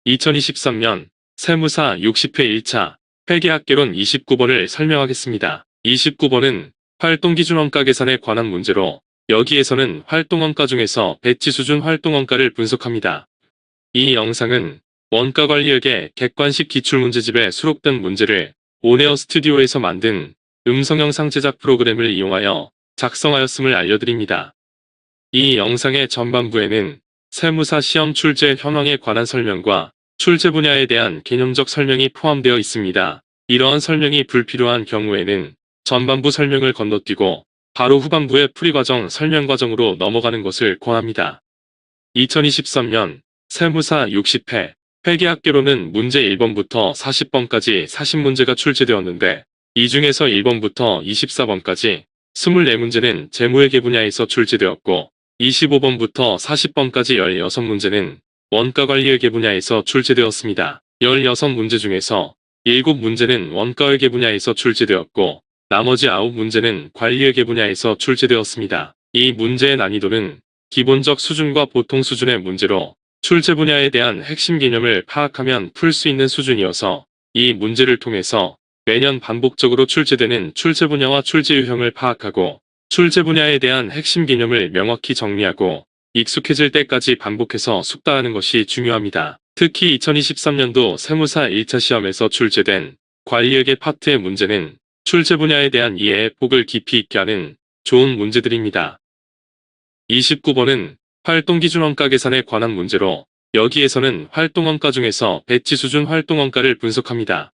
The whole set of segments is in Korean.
2023년 세무사 60회 1차 회계학개론 29번을 설명하겠습니다. 29번은 활동기준원가 계산에 관한 문제로 여기에서는 활동원가 중에서 배치 수준 활동원가를 분석합니다. 이 영상은 원가관리역의 객관식 기출문제집에 수록된 문제를 온에어 스튜디오에서 만든 음성영상 제작 프로그램을 이용하여 작성하였음을 알려드립니다. 이 영상의 전반부에는 세무사 시험 출제 현황에 관한 설명과 출제 분야에 대한 개념적 설명이 포함되어 있습니다. 이러한 설명이 불필요한 경우에는 전반부 설명을 건너뛰고 바로 후반부의 풀이과정 설명 과정으로 넘어가는 것을 권합니다. 2023년 세무사 60회 회계학개론은 문제 1번부터 40번까지 40문제가 출제되었는데 이 중에서 1번부터 24번까지 24문제는 재무회계 분야에서 출제되었고 25번부터 40번까지 16문제는 원가관리회계 분야에서 출제되었습니다. 16문제 중에서 7문제는 원가회계 분야에서 출제되었고 나머지 9문제는 관리회계 분야에서 출제되었습니다. 이 문제의 난이도는 기본적 수준과 보통 수준의 문제로 출제 분야에 대한 핵심 개념을 파악하면 풀 수 있는 수준이어서 이 문제를 통해서 매년 반복적으로 출제되는 출제 분야와 출제 유형을 파악하고 출제 분야에 대한 핵심 개념을 명확히 정리하고 익숙해질 때까지 반복해서 숙달하는 것이 중요합니다. 특히 2023년도 세무사 1차 시험에서 출제된 관리회계 파트의 문제는 출제 분야에 대한 이해의 폭을 깊이 있게 하는 좋은 문제들입니다. 29번은 활동기준원가 계산에 관한 문제로 여기에서는 활동원가 중에서 배치 수준 활동원가를 분석합니다.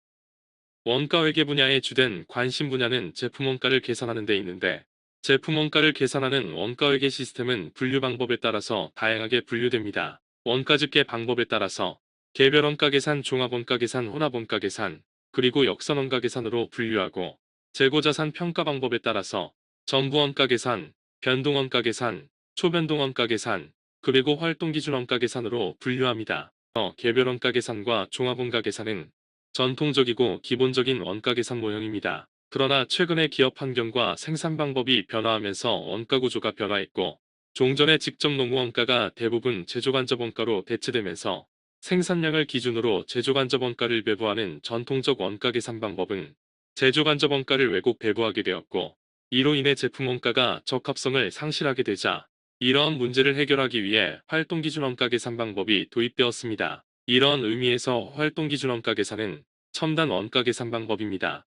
원가회계 분야의 주된 관심 분야는 제품원가를 계산하는 데 있는데 제품원가를 계산하는 원가회계 시스템은 분류 방법에 따라서 다양하게 분류됩니다. 원가집계 방법에 따라서 개별원가 계산, 종합원가 계산, 혼합원가 계산, 그리고 역선원가 계산으로 분류하고 재고자산 평가 방법에 따라서 전부원가 계산, 변동원가 계산, 초변동원가 계산, 그리고 활동기준원가 계산으로 분류합니다. 개별원가 계산과 종합원가 계산은 전통적이고 기본적인 원가 계산 모형입니다. 그러나 최근에 기업 환경과 생산 방법이 변화하면서 원가 구조가 변화했고 종전의 직접 농무 원가가 대부분 제조간접 원가로 대체되면서 생산량을 기준으로 제조간접 원가를 배부하는 전통적 원가 계산 방법은 제조간접 원가를 왜곡 배부하게 되었고 이로 인해 제품 원가가 적합성을 상실하게 되자 이러한 문제를 해결하기 위해 활동기준원가 계산 방법이 도입되었습니다. 이러한 의미에서 활동기준원가 계산은 첨단 원가 계산 방법입니다.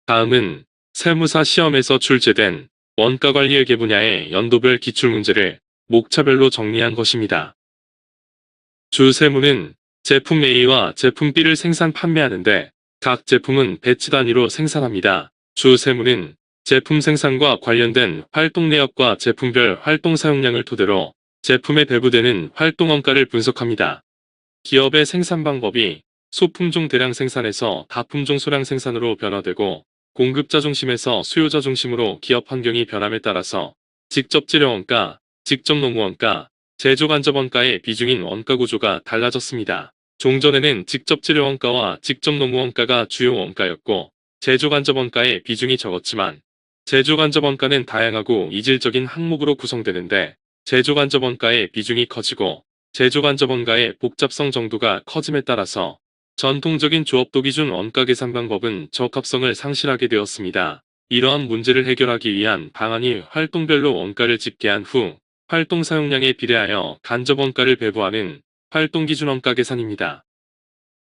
다음은 세무사 시험에서 출제된 원가관리회계 분야의 연도별 기출문제를 목차별로 정리한 것입니다. 주 세무는 제품 A와 제품 B를 생산 판매하는데 각 제품은 배치 단위로 생산합니다. 주 세무는 제품 생산과 관련된 활동 내역과 제품별 활동 사용량을 토대로 제품에 배부되는 활동원가를 분석합니다. 기업의 생산 방법이 소품종 대량 생산에서 다품종 소량 생산으로 변화되고 공급자 중심에서 수요자 중심으로 기업 환경이 변함에 따라서 직접 재료원가, 직접 농무원가, 제조간접원가의 비중인 원가 구조가 달라졌습니다. 종전에는 직접 재료원가와 직접 농무원가가 주요 원가였고 제조간접원가의 비중이 적었지만 제조간접원가는 다양하고 이질적인 항목으로 구성되는데 제조간접원가의 비중이 커지고 제조간접원가의 복잡성 정도가 커짐에 따라서 전통적인 조업도 기준 원가 계산 방법은 적합성을 상실하게 되었습니다. 이러한 문제를 해결하기 위한 방안이 활동별로 원가를 집계한 후 활동 사용량에 비례하여 간접 원가를 배부하는 활동기준원가 계산입니다.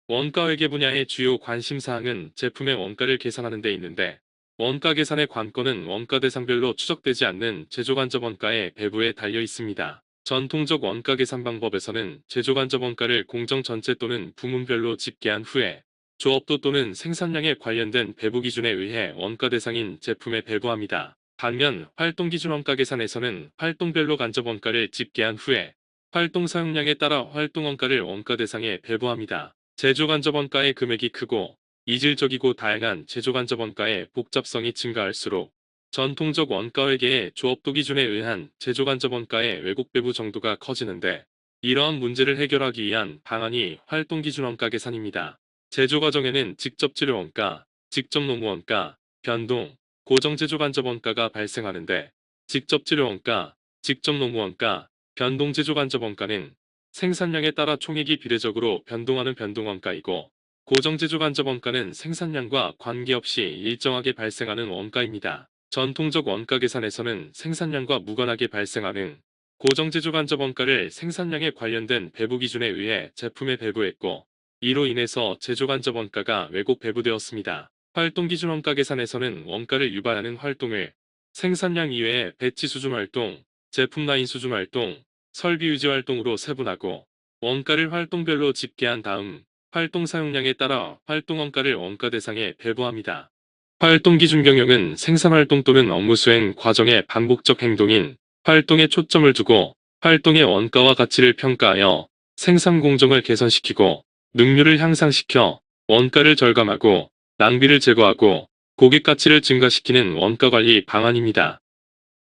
원가회계 분야의 주요 관심사항은 제품의 원가를 계산하는 데 있는데 원가 계산의 관건은 원가 대상별로 추적되지 않는 제조간접 원가의 배부에 달려 있습니다. 전통적 원가 계산 방법에서는 제조간접 원가를 공정 전체 또는 부문별로 집계한 후에 조업도 또는 생산량에 관련된 배부 기준에 의해 원가 대상인 제품에 배부합니다. 반면 활동기준 원가 계산에서는 활동별로 간접 원가를 집계한 후에 활동 사용량에 따라 활동 원가를 원가 대상에 배부합니다. 제조간접 원가의 금액이 크고 이질적이고 다양한 제조간접 원가의 복잡성이 증가할수록 전통적 원가회계의 조업도 기준에 의한 제조간접 원가의 왜곡 배부 정도가 커지는데 이러한 문제를 해결하기 위한 방안이 활동기준원가 계산입니다. 제조 과정에는 직접 재료 원가, 직접 농무 원가, 변동, 고정 제조간접 원가가 발생하는데 직접 재료 원가, 직접 농무 원가, 변동 제조간접 원가는 생산량에 따라 총액이 비례적으로 변동하는 변동원가이고, 고정제조간접원가는 생산량과 관계없이 일정하게 발생하는 원가입니다. 전통적 원가 계산에서는 생산량과 무관하게 발생하는 고정제조간접원가를 생산량에 관련된 배부 기준에 의해 제품에 배부했고, 이로 인해서 제조간접원가가 왜곡 배부되었습니다. 활동기준원가 계산에서는 원가를 유발하는 활동을 생산량 이외에 배치 수준 활동, 제품 라인 수준 활동, 설비 유지 활동으로 세분하고, 원가를 활동별로 집계한 다음 활동 사용량에 따라 활동원가를 원가 대상에 배부합니다. 활동기준 경영은 생산활동 또는 업무 수행 과정의 반복적 행동인 활동에 초점을 두고 활동의 원가와 가치를 평가하여 생산 공정을 개선시키고 능률을 향상시켜 원가를 절감하고 낭비를 제거하고 고객 가치를 증가시키는 원가관리 방안입니다.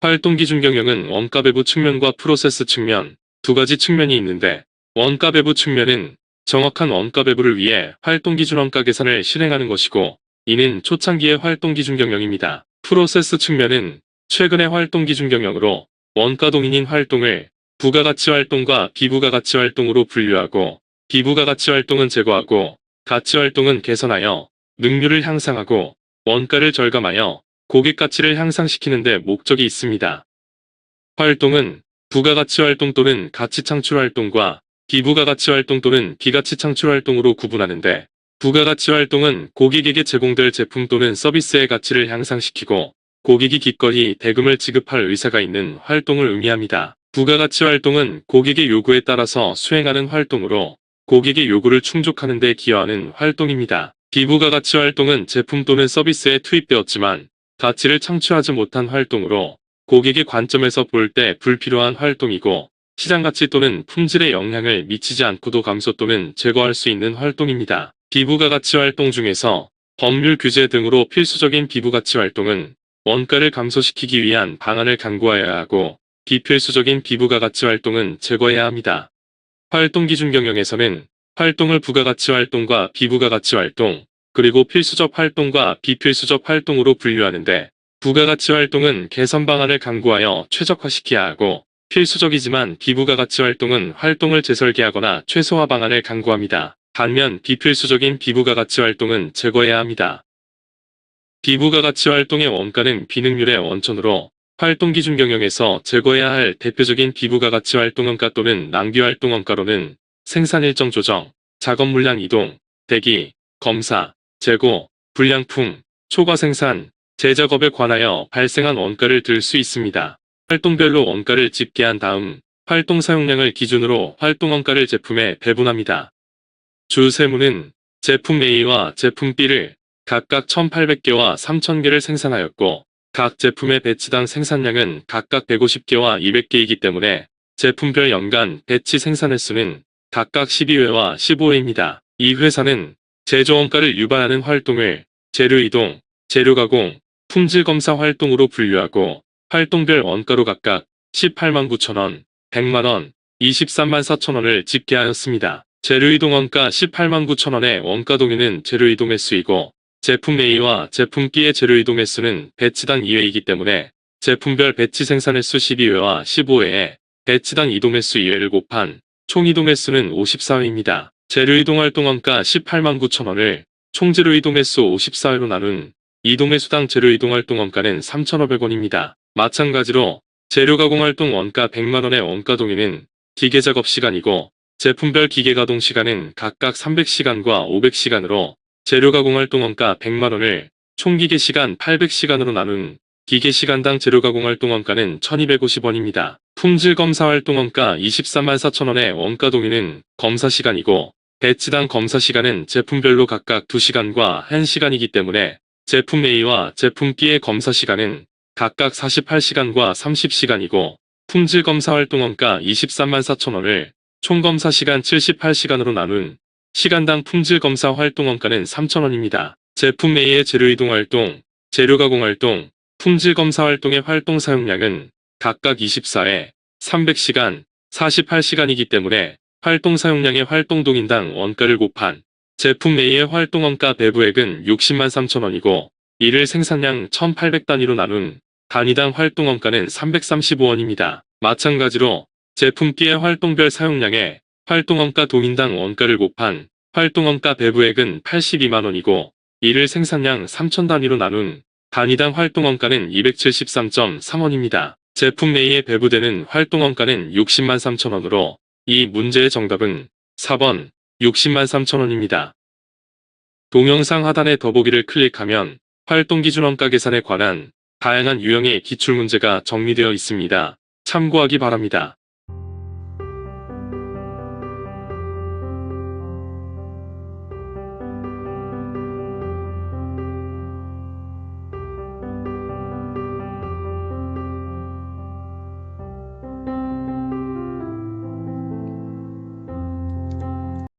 활동기준 경영은 원가 배부 측면과 프로세스 측면 두 가지 측면이 있는데, 원가 배부 측면은 정확한 원가 배부를 위해 활동기준 원가 계산을 실행하는 것이고, 이는 초창기의 활동기준 경영입니다. 프로세스 측면은 최근의 활동기준 경영으로 원가 동인인 활동을 부가가치 활동과 비부가가치 활동으로 분류하고, 비부가가치 활동은 제거하고 가치 활동은 개선하여 능률을 향상하고 원가를 절감하여 고객 가치를 향상시키는 데 목적이 있습니다. 활동은 부가가치 활동 또는 가치 창출 활동과 비부가가치 활동 또는 비가치 창출 활동으로 구분하는데, 부가가치 활동은 고객에게 제공될 제품 또는 서비스의 가치를 향상시키고 고객이 기꺼이 대금을 지급할 의사가 있는 활동을 의미합니다. 부가가치 활동은 고객의 요구에 따라서 수행하는 활동으로 고객의 요구를 충족하는 데 기여하는 활동입니다. 비부가가치 활동은 제품 또는 서비스에 투입되었지만 가치를 창출하지 못한 활동으로 고객의 관점에서 볼 때 불필요한 활동이고, 시장가치 또는 품질에 영향을 미치지 않고도 감소 또는 제거할 수 있는 활동입니다. 비부가가치 활동 중에서 법률 규제 등으로 필수적인 비부가치 활동은 원가를 감소시키기 위한 방안을 강구하여야 하고, 비필수적인 비부가가치 활동은 제거해야 합니다. 활동기준 경영에서는 활동을 부가가치 활동과 비부가가치 활동, 그리고 필수적 활동과 비필수적 활동으로 분류하는데, 부가가치 활동은 개선 방안을 강구하여 최적화시켜야 하고, 필수적이지만 비부가가치 활동은 활동을 재설계하거나 최소화 방안을 강구합니다. 반면 비필수적인 비부가가치 활동은 제거해야 합니다. 비부가가치 활동의 원가는 비능률의 원천으로 활동기준 경영에서 제거해야 할 대표적인 비부가가치 활동원가 또는 낭비활동원가로는 생산 일정 조정, 작업 물량 이동, 대기, 검사, 재고, 불량품, 초과 생산, 재작업에 관하여 발생한 원가를 들 수 있습니다. 활동별로 원가를 집계한 다음 활동 사용량을 기준으로 활동원가를 제품에 배분합니다. 주 세무는 제품 A와 제품 B를 각각 1800개와 3000개를 생산하였고, 각 제품의 배치당 생산량은 각각 150개와 200개이기 때문에 제품별 연간 배치 생산 횟수는 각각 12회와 15회입니다. 이 회사는 제조원가를 유발하는 활동을 재료이동, 재료가공, 품질검사 활동으로 분류하고, 활동별 원가로 각각 18만 9천원, 100만원, 23만 4천원을 집계하였습니다. 재료이동 원가 18만 9천원의 원가 동인은 재료이동 횟수이고, 제품 A와 제품 B의 재료이동 횟수는 배치당 2회이기 때문에 제품별 배치 생산 횟수 12회와 15회에 배치당 이동 횟수 2회를 곱한 총 이동 횟수는 54회입니다. 재료이동 활동 원가 18만 9천원을 총 재료이동 횟수 54회로 나눈 이동 횟수당 재료이동 활동 원가는 3,500원입니다. 마찬가지로 재료가공 활동 원가 100만원의 원가 동인은 기계작업 시간이고, 제품별 기계가동 시간은 각각 300시간과 500시간으로 재료가공 활동 원가 100만원을 총 기계시간 800시간으로 나눈 기계시간당 재료가공 활동 원가는 1250원입니다. 품질검사 활동 원가 24만 4천원의 원가 동인은 검사시간이고, 배치당 검사시간은 제품별로 각각 2시간과 1시간이기 때문에 제품 A와 제품 B의 검사시간은 각각 48시간과 30시간이고, 품질검사 활동 원가 23만 4천원을 총검사시간 78시간으로 나눈 시간당 품질검사 활동 원가는 3,000원입니다. 제품 A의 재료이동 활동, 재료가공 활동, 품질검사 활동의 활동 사용량은 각각 24회, 300시간, 48시간이기 때문에 활동 사용량의 활동 동인당 원가를 곱한 제품 A의 활동 원가 배부액은 60만 3천원이고, 이를 생산량 1800단위로 나눈 단위당 활동 원가는 335원입니다. 마찬가지로 제품 B의 활동별 사용량의 활동원가 동인당 원가를 곱한 활동원가 배부액은 82만원이고 이를 생산량 3천 단위로 나눈 단위당 활동원가는 273.3원입니다. 제품 내에 배부되는 활동원가는 60만 3천원으로 이 문제의 정답은 4번 60만 3천원입니다. 동영상 하단의 더보기를 클릭하면 활동기준원가 계산에 관한 다양한 유형의 기출문제가 정리되어 있습니다. 참고하기 바랍니다.